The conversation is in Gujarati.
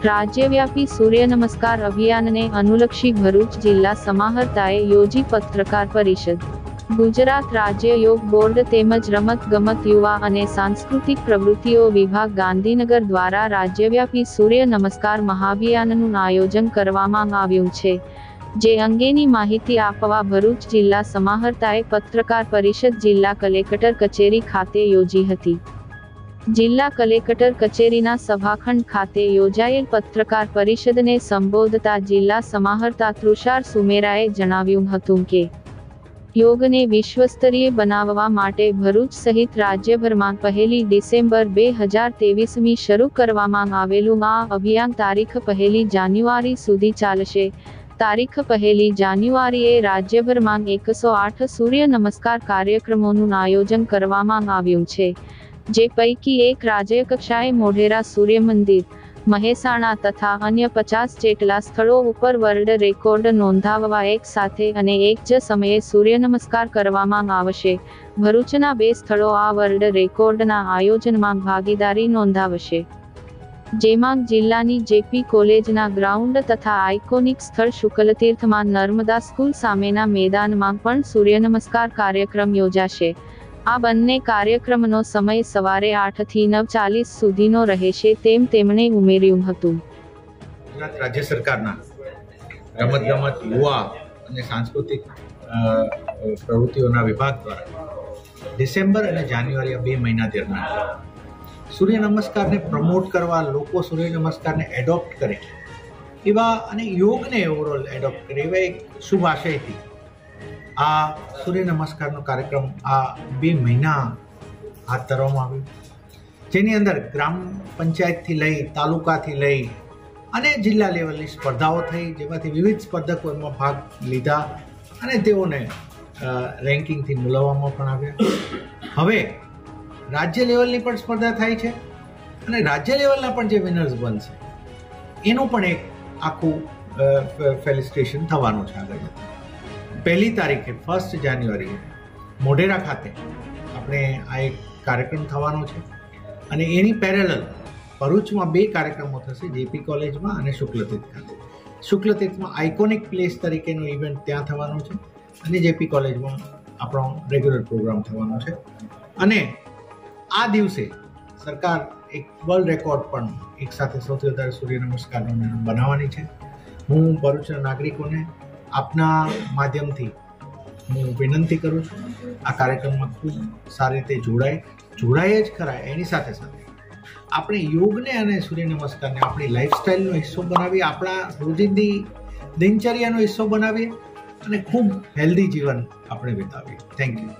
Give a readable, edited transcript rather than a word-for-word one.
રાજ્યવ્યાપી સૂર્ય નમસ્કાર અભિયાનને અનુલક્ષી ભરૂચ જિલ્લા સમાહર્તાએ યોજી પત્રકાર પરિષદ. ગુજરાત રાજ્ય યોગ બોર્ડ તેમજ રમત ગમત યુવા અને સાંસ્કૃતિક પ્રવૃત્તિઓ વિભાગ ગાંધીનગર દ્વારા રાજ્યવ્યાપી સૂર્ય નમસ્કાર મહાભિયાનનું આયોજન કરવામાં આવ્યું છે, જે અંગેની માહિતી આપવા ભરૂચ જિલ્લા સમાહર્તાએ પત્રકાર પરિષદ જિલ્લા કલેક્ટર કચેરી ખાતે યોજી હતી. જિલ્લા કલેક્ટર કચેરીના સભાખંડ ખાતે યોજાયેલ પત્રકાર પરિષદને સંબોધતા જિલ્લા સમાહર્તા તુષાર સુમેરાએ જણાવ્યું હતું કે યોગને વિશ્વસ્તરીય બનાવવા માટે ભરૂચ સહિત રાજ્યભરમાં 1 ડિસેમ્બર 2023 શરૂ કરવામાં આવેલું આ અભિયાન તારીખ 1 જાન્યુઆરી સુધી ચાલશે. તારીખ 1 જાન્યુઆરીએ રાજ્યભરમાં 108 સૂર્ય નમસ્કાર કાર્યક્રમોનું આયોજન કરવામાં આવ્યું છે, જે પૈકી એક રાજ્યકક્ષાએ મોઢેરા સૂર્ય મંદિર, મહેસાણા તથા અન્ય 50 જેટલા સ્થળો ઉપર વર્લ્ડ રેકોર્ડ નોંધાવવા એક સાથે અને એક જ સમયે સૂર્ય નમસ્કાર કરવામાં આવશે. ભરૂચના 2 સ્થળો આ વર્લ્ડ રેકોર્ડના આયોજનમાં ભાગીદારી નોંધાવશે, જેમાં જિલ્લાની જેપી કોલેજના ગ્રાઉન્ડ તથા આઇકોનિક સ્થળ શુક્લતીર્થમાં નર્મદા સ્કૂલ સામેના મેદાનમાં પણ સૂર્ય નમસ્કાર કાર્યક્રમ યોજાશે. આ બંને કાર્યક્રમનો સમય સવારે 8 થી 9:40 સુધીનો રહેશે તેમ તેમણે ઉમેર્યું હતું. ગુજરાત રાજ્ય સરકારના રમતગમત યુવા અને સાંસ્કૃતિક પ્રવૃત્તિઓના વિભાગ દ્વારા ડિસેમ્બર અને જાન્યુઆરી 2 મહિના દરમિયાન સૂર્ય નમસ્કારને પ્રમોટ કરવા, લોકો સૂર્ય નમસ્કારને એડોપ્ટ કરે એવા અને યોગને ઓવરઓલ એડોપ્ટ કરે એવા એક શુભ આશયથી આ સૂર્ય નમસ્કારનો કાર્યક્રમ આ 2 મહિના હાથ ધરવામાં આવ્યો, જેની અંદર ગ્રામ પંચાયતથી લઈ તાલુકાથી લઈ અને જિલ્લા લેવલની સ્પર્ધાઓ થઈ, જેમાંથી વિવિધ સ્પર્ધકો એમાં ભાગ લીધા અને તેઓને રેન્કિંગથી મૂલવવામાં પણ આવ્યા. હવે રાજ્ય લેવલની પણ સ્પર્ધા થાય છે અને રાજ્ય લેવલના પણ જે વિનર્સ બનશે એનું પણ એક આખું ફેલિસિટેશન થવાનું છે. આગળ 1 તારીખે 1 જાન્યુઆરીએ મોઢેરા ખાતે આપણે આ એક કાર્યક્રમ થવાનો છે અને એની પેરેલલ ભરૂચમાં 2 કાર્યક્રમો થશે, જેપી કોલેજમાં અને શુક્લતીર્થ ખાતે. શુક્લતીર્થમાં આઇકોનિક પ્લેસ તરીકેનો ઇવેન્ટ ત્યાં થવાનો છે અને જેપી કોલેજમાં આપણો રેગ્યુલર પ્રોગ્રામ થવાનો છે. અને આ દિવસે સરકાર એક વર્લ્ડ રેકોર્ડ પણ એક સાથે સૌથી વધારે સૂર્ય નમસ્કારનો બનાવવાની છે. હું ભરૂચના નાગરિકોને આપના માધ્યમથી હું વિનંતી કરું છું, આ કાર્યક્રમમાં ખૂબ સારી રીતે જોડાય જ ખરા. એની સાથે સાથે આપણે યોગને અને સૂર્ય નમસ્કારને આપણી લાઈફસ્ટાઈલનો હિસ્સો બનાવીએ, આપણા રોજિંદી દિનચર્યાનો હિસ્સો બનાવીએ અને ખૂબ હેલ્ધી જીવન આપણે વિતાવીએ. Thank you.